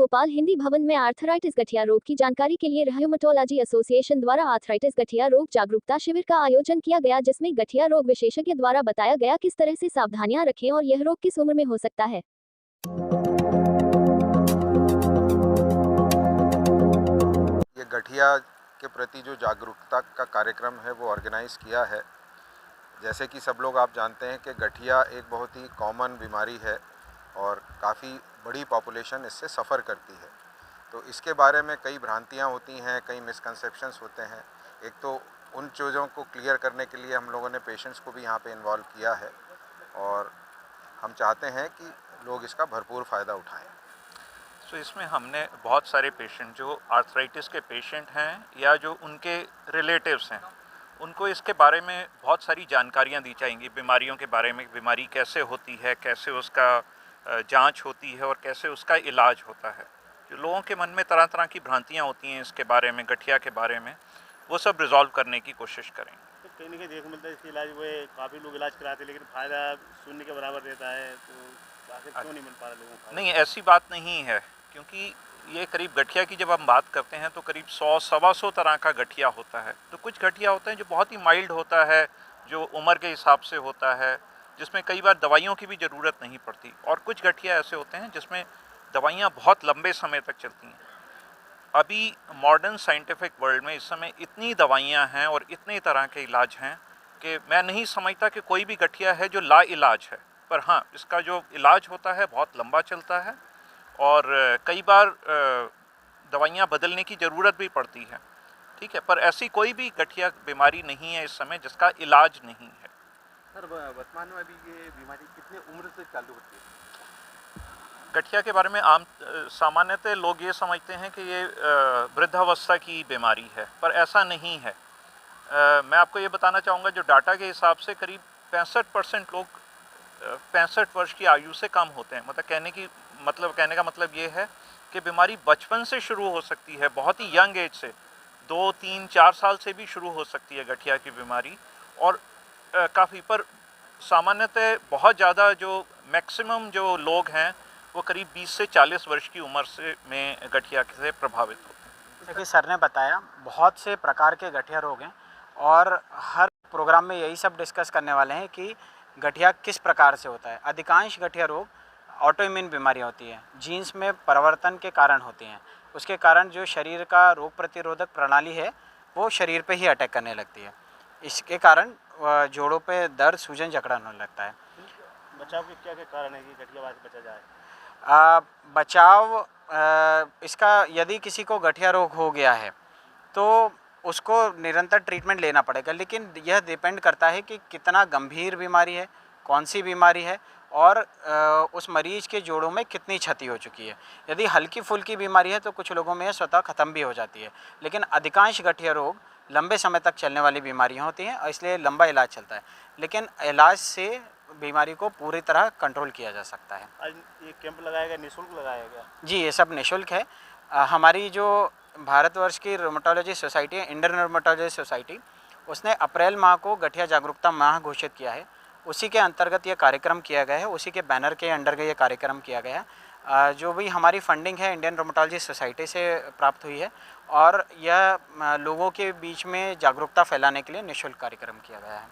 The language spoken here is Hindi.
भोपाल हिंदी भवन में आर्थराइटिस गठिया रोग की जानकारी के लिए रह्यूमेटोलॉजी एसोसिएशन द्वारा आर्थराइटिस गठिया रोग जागरूकता शिविर का आयोजन किया गया, जिसमें गठिया रोग विशेषज्ञ द्वारा बताया गया किस तरह से सावधानियां रखें और यह रोग किस उम्र में हो सकता है। ये गठिया के प्रति जो जागरूकता का कार्यक्रम है वो ऑर्गेनाइज किया है। जैसे कि सब लोग आप जानते हैं कि गठिया एक बहुत ही कॉमन बीमारी है और काफ़ी बड़ी पॉपुलेशन इससे सफ़र करती है। तो इसके बारे में कई भ्रांतियाँ होती हैं, कई मिसकंसेप्शंस होते हैं। एक तो उन चीज़ों को क्लियर करने के लिए हम लोगों ने पेशेंट्स को भी यहाँ पे इन्वॉल्व किया है और हम चाहते हैं कि लोग इसका भरपूर फ़ायदा उठाएं। तो इसमें हमने बहुत सारे पेशेंट जो आर्थराइटिस के पेशेंट हैं या जो उनके रिलेटिव्स हैं, उनको इसके बारे में बहुत सारी जानकारियाँ दी जाएंगी। बीमारियों के बारे में, बीमारी कैसे होती है, कैसे उसका जांच होती है और कैसे उसका इलाज होता है। जो लोगों के मन में तरह तरह की भ्रांतियाँ होती हैं इसके बारे में, गठिया के बारे में, वो सब रिजॉल्व करने की कोशिश करेंगे। तो कहीं ना कहीं देखने मिलता है इसका इलाज वो काफ़ी लोग इलाज कराते हैं लेकिन फ़ायदा शून्य के बराबर रहता है, तो आखिर क्यों नहीं मिल पा रहा लोगों को? नहीं, ऐसी बात नहीं है, क्योंकि ये करीब गठिया की जब हम बात करते हैं तो करीब 100-125 तरह का गठिया होता है। तो कुछ गठिया होते हैं जो बहुत ही माइल्ड होता है, जो उम्र के हिसाब से होता है, जिसमें कई बार दवाइयों की भी ज़रूरत नहीं पड़ती, और कुछ गठिया ऐसे होते हैं जिसमें दवाइयाँ बहुत लंबे समय तक चलती हैं। अभी मॉडर्न साइंटिफिक वर्ल्ड में इस समय इतनी दवाइयाँ हैं और इतने तरह के इलाज हैं कि मैं नहीं समझता कि कोई भी गठिया है जो लाइलाज है। पर हाँ, इसका जो इलाज होता है बहुत लंबा चलता है और कई बार दवाइयाँ बदलने की ज़रूरत भी पड़ती है। ठीक है, पर ऐसी कोई भी गठिया बीमारी नहीं है इस समय जिसका इलाज नहीं है। सर, वर्तमान में अभी ये बीमारी कितने उम्र से चालू होती है? गठिया के बारे में सामान्यतः लोग ये समझते हैं कि ये वृद्धावस्था की बीमारी है, पर ऐसा नहीं है। मैं आपको ये बताना चाहूँगा, जो डाटा के हिसाब से करीब 65% लोग 65 वर्ष की आयु से कम होते हैं। कहने का मतलब ये है कि बीमारी बचपन से शुरू हो सकती है, बहुत ही यंग एज से, 2, 3, 4 साल से भी शुरू हो सकती है गठिया की बीमारी। और काफ़ी पर सामान्यतः बहुत ज़्यादा जो मैक्सिमम जो लोग हैं वो करीब 20 से 40 वर्ष की उम्र से में गठिया से प्रभावित होते हैं। जैसे कि सर ने बताया, बहुत से प्रकार के गठिया रोग हैं और हर प्रोग्राम में यही सब डिस्कस करने वाले हैं कि गठिया किस प्रकार से होता है। अधिकांश गठिया रोग ऑटोइम्यून बीमारियाँ होती हैं, जीन्स में परिवर्तन के कारण होती हैं। उसके कारण जो शरीर का रोग प्रतिरोधक प्रणाली है वो शरीर पे ही अटैक करने लगती है। इसके कारण जोड़ों पे दर्द, सूजन, जकड़न होने लगता है। बचाव के क्या क्या कारण है कि गठिया से बचा जाए? बचाव इसका, यदि किसी को गठिया रोग हो गया है तो उसको निरंतर ट्रीटमेंट लेना पड़ेगा, लेकिन यह डिपेंड करता है कि कितना गंभीर बीमारी है, कौन सी बीमारी है और उस मरीज के जोड़ों में कितनी क्षति हो चुकी है। यदि हल्की फुल्की बीमारी है तो कुछ लोगों में स्वतः ख़त्म भी हो जाती है, लेकिन अधिकांश गठिया रोग लंबे समय तक चलने वाली बीमारियां होती हैं और इसलिए लंबा इलाज चलता है, लेकिन इलाज से बीमारी को पूरी तरह कंट्रोल किया जा सकता है। आज ये कैंप लगाया गया, निःशुल्क लगाया गया? जी, ये सब निःशुल्क है। हमारी जो भारतवर्ष की रोमेटोलॉजी सोसाइटी है, इंडियन रोमेटोलॉजी सोसाइटी, उसने अप्रैल माह को गठिया जागरूकता माह घोषित किया है। उसी के अंतर्गत ये कार्यक्रम किया गया है, उसी के बैनर के अंडर ये कार्यक्रम किया गया है। जो भी हमारी फंडिंग है इंडियन रोमेटोलॉजी सोसाइटी से प्राप्त हुई है और यह लोगों के बीच में जागरूकता फैलाने के लिए निःशुल्क कार्यक्रम किया गया है।